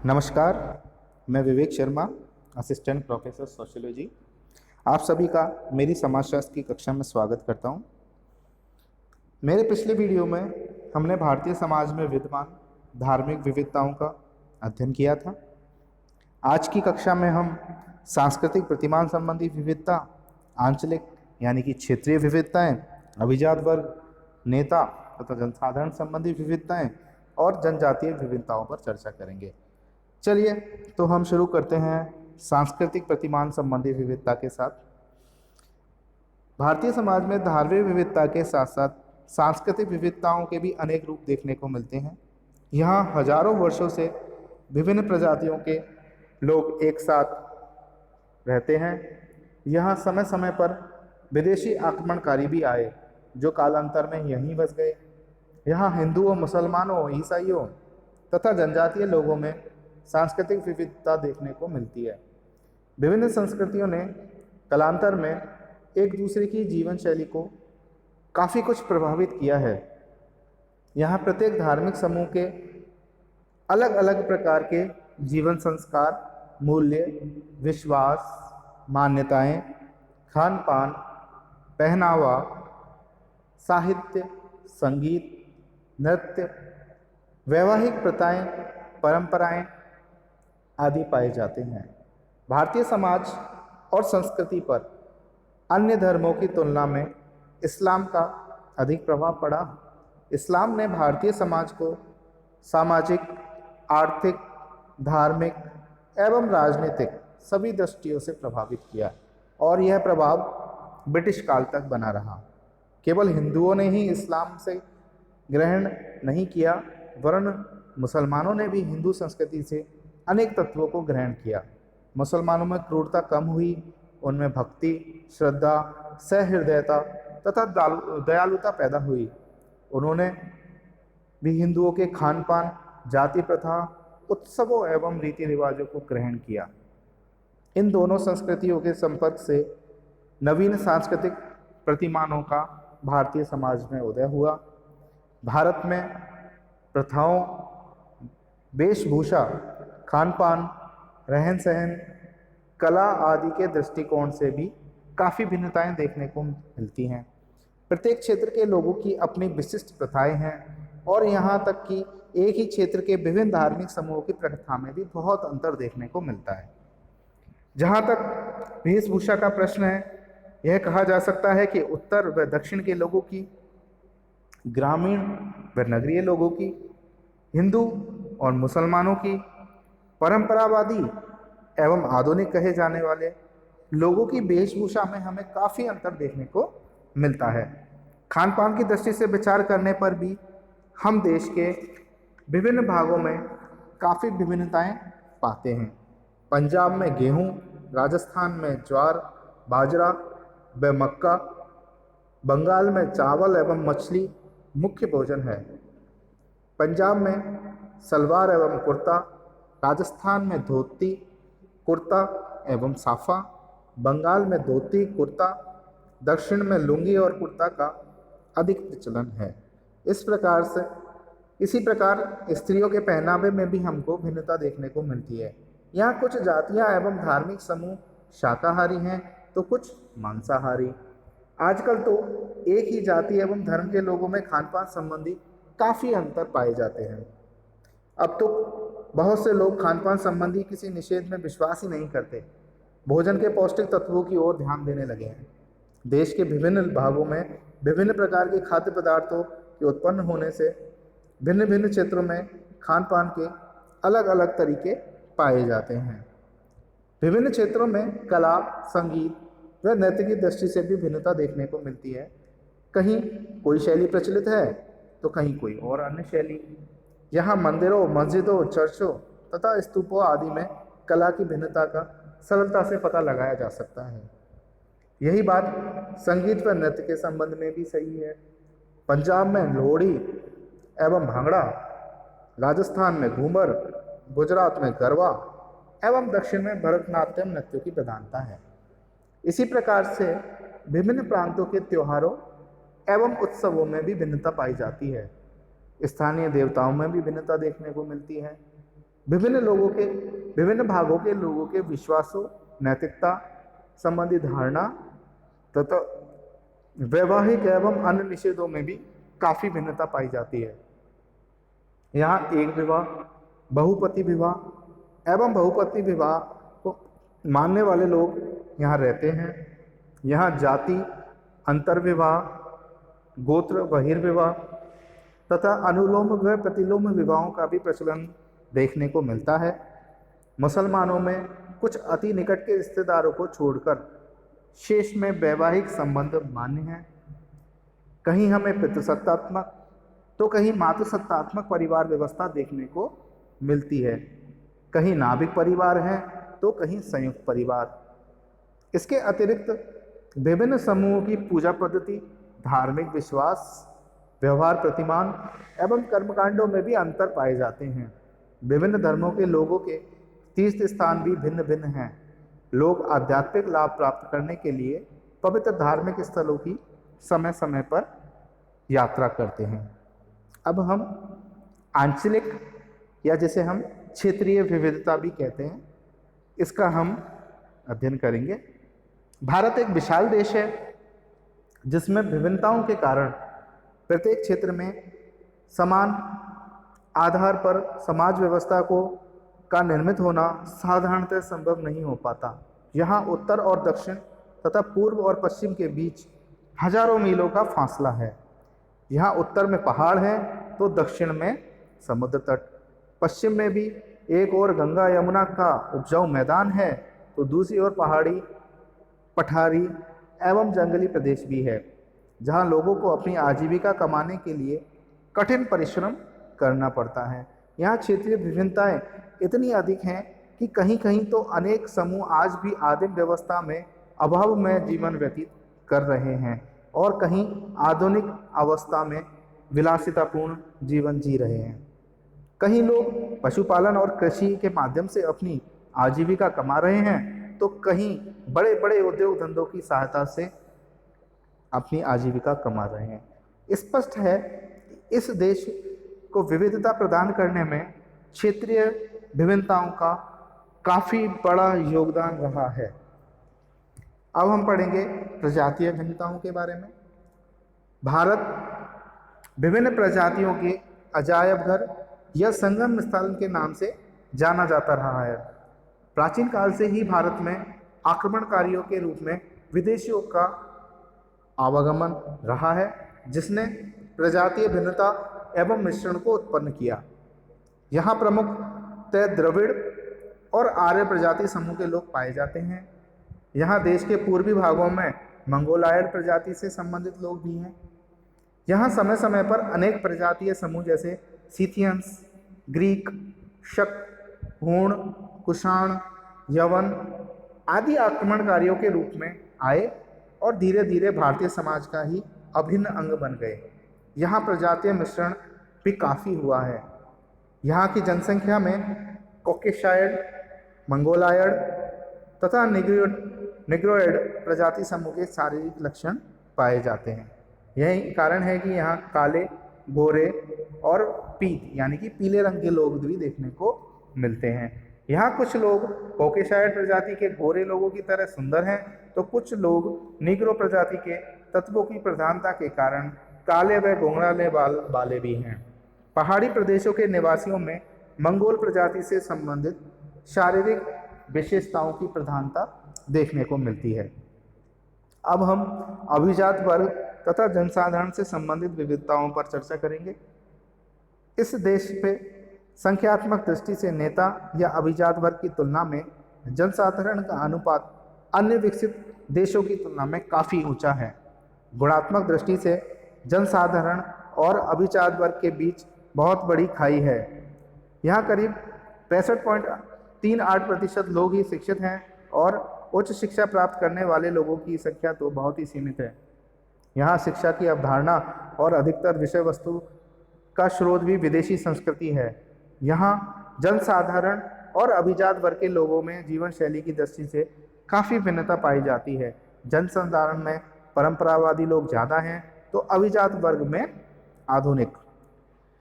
नमस्कार, मैं Vivek Sharma, assistant professor sociology. आप सभी का मेरी समाजशास्त्र की कक्षा में स्वागत करता हूं। मेरे पिछले वीडियो में हमने भारतीय समाज में विद्यमान धार्मिक विविधताओं का अध्ययन किया था। आज की कक्षा में हम सांस्कृतिक प्रतिमान संबंधी विविधता, आंचलिक यानी कि क्षेत्रीय विविधताएं, अभिजात वर्ग, नेता तथा जनसाधारण संबंधी विविधताएं और जनजातीय विविधताओं पर चर्चा करेंगे। चलिए तो हम शुरू करते हैं सांस्कृतिक प्रतिमान संबंधी विविधता के साथ। भारतीय समाज में धार्मिक विविधता के साथ साथ सांस्कृतिक विविधताओं के भी अनेक रूप देखने को मिलते हैं। यहाँ हजारों वर्षों से विभिन्न प्रजातियों के लोग एक साथ रहते हैं। यहाँ समय समय पर विदेशी आक्रमणकारी भी आए जो कालांतर में यहीं बस गए। यहाँ हिंदुओं, मुसलमानों, ईसाइयों तथा जनजातीय लोगों में सांस्कृतिक विविधता देखने को मिलती है। विभिन्न संस्कृतियों ने कालांतर में एक दूसरे की जीवन शैली को काफ़ी कुछ प्रभावित किया है। यहाँ प्रत्येक धार्मिक समूह के अलग अलग प्रकार के जीवन संस्कार, मूल्य, विश्वास, मान्यताएं, खान पान, पहनावा, साहित्य, संगीत, नृत्य, वैवाहिक प्रथाएं, परंपराएं आदि पाए जाते हैं। भारतीय समाज और संस्कृति पर अन्य धर्मों की तुलना में इस्लाम का अधिक प्रभाव पड़ा। इस्लाम ने भारतीय समाज को सामाजिक, आर्थिक, धार्मिक एवं राजनीतिक सभी दृष्टियों से प्रभावित किया और यह प्रभाव ब्रिटिश काल तक बना रहा। केवल हिंदुओं ने ही इस्लाम से ग्रहण नहीं किया, वरन मुसलमानों ने भी हिंदू संस्कृति से अनेक तत्वों को ग्रहण किया। मुसलमानों में क्रूरता कम हुई, उनमें भक्ति, श्रद्धा, सहृदयता तथा दयालुता पैदा हुई। उन्होंने भी हिंदुओं के खान पान, जाति प्रथा, उत्सवों एवं रीति रिवाजों को ग्रहण किया। इन दोनों संस्कृतियों के संपर्क से नवीन सांस्कृतिक प्रतिमानों का भारतीय समाज में उदय हुआ। भारत में प्रथाओं, वेशभूषा, खान पान, रहन सहन, कला आदि के दृष्टिकोण से भी काफ़ी भिन्नताएं देखने को मिलती हैं। प्रत्येक क्षेत्र के लोगों की अपनी विशिष्ट प्रथाएं हैं और यहाँ तक कि एक ही क्षेत्र के विभिन्न धार्मिक समूहों की प्रथा में भी बहुत अंतर देखने को मिलता है। जहाँ तक वेशभूषा का प्रश्न है, यह कहा जा सकता है कि उत्तर व दक्षिण के लोगों की, ग्रामीण व नगरीय लोगों की, हिंदू और मुसलमानों की, परंपरावादी एवं आधुनिक कहे जाने वाले लोगों की वेशभूषा में हमें काफ़ी अंतर देखने को मिलता है। खान पान की दृष्टि से विचार करने पर भी हम देश के विभिन्न भागों में काफ़ी विभिन्नताएं पाते हैं। पंजाब में गेहूं, राजस्थान में ज्वार, बाजरा व मक्का, बंगाल में चावल एवं मछली मुख्य भोजन है। पंजाब में सलवार एवं कुर्ता, राजस्थान में धोती, कुर्ता एवं साफा, बंगाल में धोती, कुर्ता, दक्षिण में लुंगी और कुर्ता का अधिक प्रचलन है। इसी प्रकार स्त्रियों के पहनावे में भी हमको भिन्नता देखने को मिलती है। यहाँ कुछ जातियाँ एवं धार्मिक समूह शाकाहारी हैं तो कुछ मांसाहारी। आजकल तो एक ही जाति एवं धर्म के लोगों में खान पान संबंधी काफ़ी अंतर पाए जाते हैं। अब तो बहुत से लोग खान पान संबंधी किसी निषेध में विश्वास ही नहीं करते, भोजन के पौष्टिक तत्वों की ओर ध्यान देने लगे हैं। देश के विभिन्न भागों में विभिन्न प्रकार के खाद्य पदार्थों के उत्पन्न होने से भिन्न भिन्न क्षेत्रों में खान पान के अलग अलग तरीके पाए जाते हैं। विभिन्न क्षेत्रों में कला, संगीत व नृत्य की दृष्टि से भी भिन्नता देखने को मिलती है। कहीं कोई शैली प्रचलित है तो कहीं कोई और अन्य शैली। यहाँ मंदिरों, मस्जिदों, चर्चों तथा स्तूपों आदि में कला की भिन्नता का सरलता से पता लगाया जा सकता है। यही बात संगीत व नृत्य के संबंध में भी सही है। पंजाब में लोहड़ी एवं भांगड़ा, राजस्थान में घूमर, गुजरात में गरबा एवं दक्षिण में भरतनाट्यम नृत्यों की प्रधानता है। इसी प्रकार से विभिन्न प्रांतों के त्योहारों एवं उत्सवों में भी भिन्नता पाई जाती है। स्थानीय देवताओं में भी भिन्नता देखने को मिलती है। विभिन्न भागों के लोगों के विश्वासों, नैतिकता संबंधी धारणा तथा वैवाहिक एवं अन्य निषेधों में भी काफ़ी भिन्नता पाई जाती है। यहाँ एक विवाह, बहुपति विवाह एवं बहुपति विवाह को मानने वाले लोग यहाँ रहते हैं। यहाँ जाति अंतर्विवाह, गोत्र बहिर्विवाह तथा अनुलोम व प्रतिलोम विवाहों का भी प्रचलन देखने को मिलता है। मुसलमानों में कुछ अति निकट के रिश्तेदारों को छोड़कर शेष में वैवाहिक संबंध मान्य हैं। कहीं हमें पितृसत्तात्मक तो कहीं मातृसत्तात्मक परिवार व्यवस्था देखने को मिलती है। कहीं नाभिक परिवार हैं तो कहीं संयुक्त परिवार। इसके अतिरिक्त विभिन्न समूहों की पूजा पद्धति, धार्मिक विश्वास, व्यवहार प्रतिमान एवं कर्मकांडों में भी अंतर पाए जाते हैं। विभिन्न धर्मों के लोगों के तीर्थ स्थान भी भिन्न भिन्न हैं। लोग आध्यात्मिक लाभ प्राप्त करने के लिए पवित्र धार्मिक स्थलों की समय समय पर यात्रा करते हैं। अब हम आंचलिक या जिसे हम क्षेत्रीय विविधता भी कहते हैं, इसका हम अध्ययन करेंगे। भारत एक विशाल देश है जिसमें विभिन्नताओं के कारण प्रत्येक क्षेत्र में समान आधार पर समाज व्यवस्था का निर्मित होना साधारणतः संभव नहीं हो पाता। यहाँ उत्तर और दक्षिण तथा पूर्व और पश्चिम के बीच हजारों मीलों का फासला है। यहाँ उत्तर में पहाड़ है तो दक्षिण में समुद्र तट, पश्चिम में भी एक और गंगा यमुना का उपजाऊ मैदान है तो दूसरी ओर पहाड़ी, पठारी एवं जंगली प्रदेश भी है, जहाँ लोगों को अपनी आजीविका कमाने के लिए कठिन परिश्रम करना पड़ता है। यहाँ क्षेत्रीय विभिन्नताएं इतनी अधिक हैं कि कहीं कहीं तो अनेक समूह आज भी आदिम व्यवस्था में अभाव में जीवन व्यतीत कर रहे हैं और कहीं आधुनिक अवस्था में विलासितापूर्ण जीवन जी रहे हैं। कहीं लोग पशुपालन और कृषि के माध्यम से अपनी आजीविका कमा रहे हैं तो कहीं बड़े बड़े उद्योग धंधों की सहायता से अपनी आजीविका कमा रहे हैं। स्पष्ट है इस देश को विविधता प्रदान करने में क्षेत्रीय विभिन्नताओं का काफ़ी बड़ा योगदान रहा है। अब हम पढ़ेंगे प्रजातीय भिन्नताओं के बारे में। भारत विभिन्न प्रजातियों के अजायब घर या संगम स्थल के नाम से जाना जाता रहा है। प्राचीन काल से ही भारत में आक्रमणकारियों के रूप में विदेशियों का आवागमन रहा है, जिसने प्रजातीय भिन्नता एवं मिश्रण को उत्पन्न किया। यहाँ प्रमुखतः द्रविड़ और आर्य प्रजाति समूह के लोग पाए जाते हैं। यहाँ देश के पूर्वी भागों में मंगोलायड प्रजाति से संबंधित लोग भी हैं। यहाँ समय समय पर अनेक प्रजातीय समूह जैसे सीथियंस, ग्रीक, शक, हूण, कुषाण, यवन आदि आक्रमणकारियों के रूप में आए और धीरे धीरे भारतीय समाज का ही अभिन्न अंग बन गए। यहाँ प्रजातीय मिश्रण भी काफ़ी हुआ है। यहाँ की जनसंख्या में कॉकेशायड, मंगोलायड तथा निग्रोइड प्रजाति समूह के शारीरिक लक्षण पाए जाते हैं। यही कारण है कि यहाँ काले, गोरे और पीत यानी कि पीले रंग के लोग भी देखने को मिलते हैं। यहाँ कुछ लोग कॉकेशायड प्रजाति के गोरे लोगों की तरह सुंदर हैं तो कुछ लोग निग्रो प्रजाति के तत्वों की प्रधानता के कारण काले व घुंघराले बाल वाले भी हैं। पहाड़ी प्रदेशों के निवासियों में मंगोल प्रजाति से संबंधित शारीरिक विशेषताओं की प्रधानता देखने को मिलती है। अब हम अभिजात वर्ग तथा जनसाधारण से संबंधित विविधताओं पर चर्चा करेंगे। इस देश पे संख्यात्मक दृष्टि से नेता या अभिजात वर्ग की तुलना में जनसाधारण का अनुपात अन्य विकसित देशों की तुलना में काफ़ी ऊंचा है। गुणात्मक दृष्टि से जनसाधारण और अभिजात वर्ग के बीच बहुत बड़ी खाई है। यहाँ करीब 65.38% लोग ही शिक्षित हैं और उच्च शिक्षा प्राप्त करने वाले लोगों की संख्या तो बहुत ही सीमित है। यहाँ शिक्षा की अवधारणा और अधिकतर विषय वस्तु का स्रोत भी विदेशी संस्कृति है। यहाँ जनसाधारण और अभिजात वर्ग के लोगों में जीवन शैली की दृष्टि से काफ़ी भिन्नता पाई जाती है। जनसाधारण में परंपरावादी लोग ज़्यादा हैं तो अभिजात वर्ग में आधुनिक।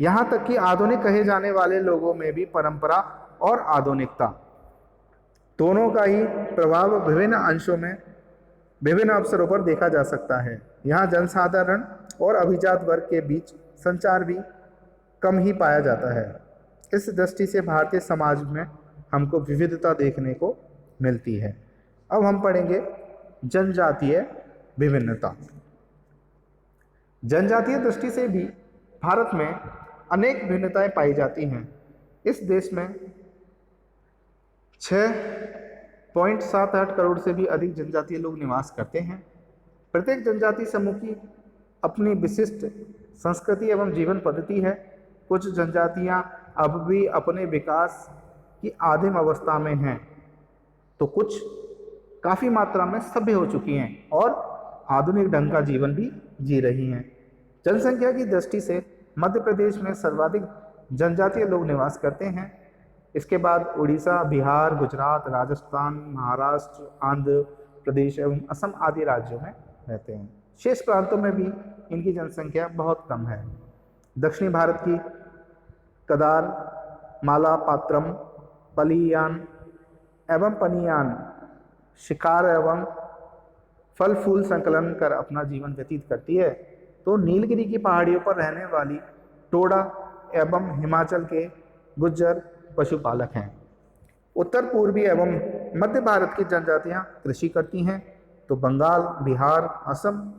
यहाँ तक कि आधुनिक कहे जाने वाले लोगों में भी परंपरा और आधुनिकता दोनों का ही प्रभाव विभिन्न अंशों में विभिन्न अवसरों पर देखा जा सकता है। यहाँ जनसाधारण और अभिजात वर्ग के बीच संचार भी कम ही पाया जाता है। इस दृष्टि से भारतीय समाज में हमको विविधता देखने को मिलती है। अब हम पढ़ेंगे जनजातीय विभिन्नता। जनजातीय दृष्टि से भी भारत में अनेक भिन्नताएं पाई जाती हैं। इस देश में 6.78 करोड़ से भी अधिक जनजातीय लोग निवास करते हैं। प्रत्येक जनजाति समूह की अपनी विशिष्ट संस्कृति एवं जीवन पद्धति है। कुछ जनजातियां अब भी अपने विकास की आदिम अवस्था में हैं, तो कुछ काफ़ी मात्रा में सभ्य हो चुकी हैं और आधुनिक ढंग का जीवन भी जी रही हैं। जनसंख्या की दृष्टि से मध्य प्रदेश में सर्वाधिक जनजातीय लोग निवास करते हैं। इसके बाद उड़ीसा, बिहार, गुजरात, राजस्थान, महाराष्ट्र, आंध्र प्रदेश एवं असम आदि राज्यों में रहते हैं। शेष प्रांतों में भी इनकी जनसंख्या बहुत कम है। दक्षिणी भारत की कदार, मालापात्रम, पलियान एवं पनियान शिकार एवं फल फूल संकलन कर अपना जीवन व्यतीत करती है, तो नीलगिरी की पहाड़ियों पर रहने वाली टोडा एवं हिमाचल के गुज्जर पशुपालक हैं। उत्तर पूर्वी एवं मध्य भारत की जनजातियां कृषि करती हैं, तो बंगाल, बिहार, असम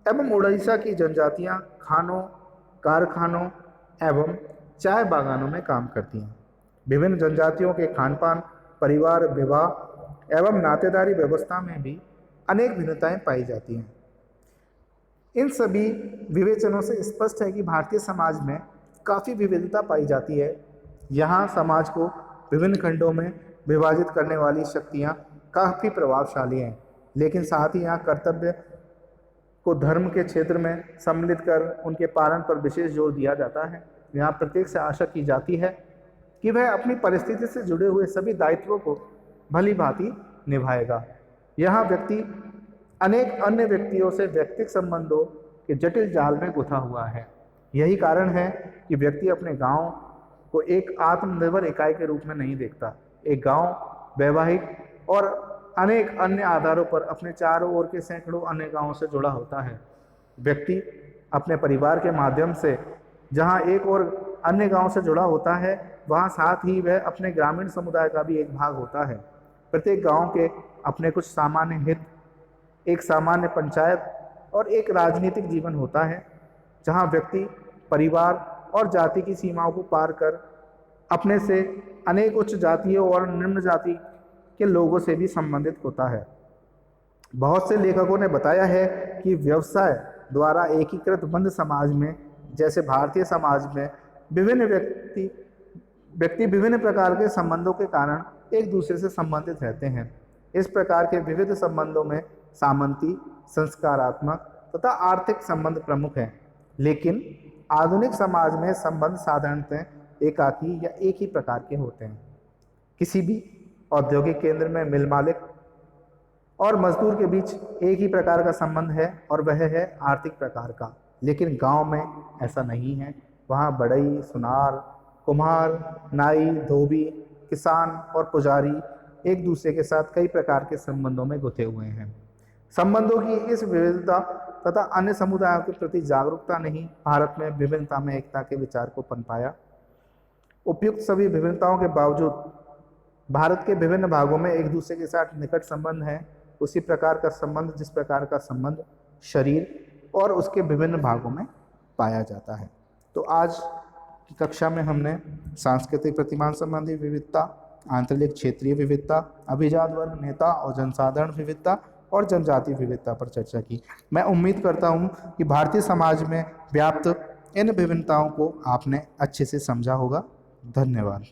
एवं उड़ीसा की जनजातियां खानों, कारखानों एवं चाय बागानों में काम करती हैं। विभिन्न जनजातियों के खानपान, परिवार, विवाह एवं नातेदारी व्यवस्था में भी अनेक भिन्नताएं पाई जाती हैं। इन सभी विवेचनों से स्पष्ट है कि भारतीय समाज में काफ़ी विविधता पाई जाती है। यहाँ समाज को विभिन्न खंडों में विभाजित करने वाली शक्तियाँ काफ़ी प्रभावशाली हैं, लेकिन साथ ही यहाँ कर्तव्य को धर्म के क्षेत्र में सम्मिलित कर उनके पालन पर विशेष जोर दिया जाता है। यहाँ प्रत्येक से आशा की जाती है कि वह अपनी परिस्थिति से जुड़े हुए सभी दायित्वों को भली भांति निभाएगा। यहाँ व्यक्ति अनेक अन्य व्यक्तियों से व्यक्तिगत संबंधों के जटिल जाल में गुंथा हुआ है। यही कारण है कि व्यक्ति अपने गांव को एक आत्मनिर्भर इकाई के रूप में नहीं देखता। एक गांव वैवाहिक और अनेक अन्य आधारों पर अपने चारों ओर के सैकड़ों अन्य गांवों से जुड़ा होता है। व्यक्ति अपने परिवार के माध्यम से जहां एक और अन्य गांव से जुड़ा होता है, वहां साथ ही वह अपने ग्रामीण समुदाय का भी एक भाग होता है। प्रत्येक गांव के अपने कुछ सामान्य हित, एक सामान्य पंचायत और एक राजनीतिक जीवन होता है, जहां व्यक्ति परिवार और जाति की सीमाओं को पार कर अपने से अनेक उच्च जातियों और निम्न जाति के लोगों से भी संबंधित होता है। बहुत से लेखकों ने बताया है कि व्यवसाय द्वारा एकीकृत बंद समाज में, जैसे भारतीय समाज में, विभिन्न व्यक्ति विभिन्न प्रकार के संबंधों के कारण एक दूसरे से संबंधित रहते हैं। इस प्रकार के विविध संबंधों में सामंती, संस्कारात्मक तथा आर्थिक संबंध प्रमुख हैं, लेकिन आधुनिक समाज में संबंध साधारणतः एकाकी या एक ही प्रकार के होते हैं। किसी भी औद्योगिक केंद्र में मिल मालिक और मजदूर के बीच एक ही प्रकार का संबंध है और वह है आर्थिक प्रकार का, लेकिन गांव में ऐसा नहीं है। वहाँ बढ़ई, सुनार, कुम्हार, नाई, धोबी, किसान और पुजारी एक दूसरे के साथ कई प्रकार के संबंधों में गुंथे हुए हैं। संबंधों की इस विविधता तथा अन्य समुदायों के प्रति जागरूकता ने ही भारत में विभिन्नता में एकता के विचार को पनपाया। उपयुक्त सभी विभिन्नताओं के बावजूद भारत के विभिन्न भागों में एक दूसरे के साथ निकट संबंध है। उसी प्रकार का संबंध, जिस प्रकार का संबंध शरीर और उसके विभिन्न भागों में पाया जाता है। तो आज की कक्षा में हमने सांस्कृतिक प्रतिमान संबंधी विविधता, आंतरिक क्षेत्रीय विविधता, अभिजात वर्ग, नेता और जनसाधारण विविधता और जनजाति विविधता पर चर्चा की। मैं उम्मीद करता हूँ कि भारतीय समाज में व्याप्त इन विभिन्नताओं को आपने अच्छे से समझा होगा। धन्यवाद।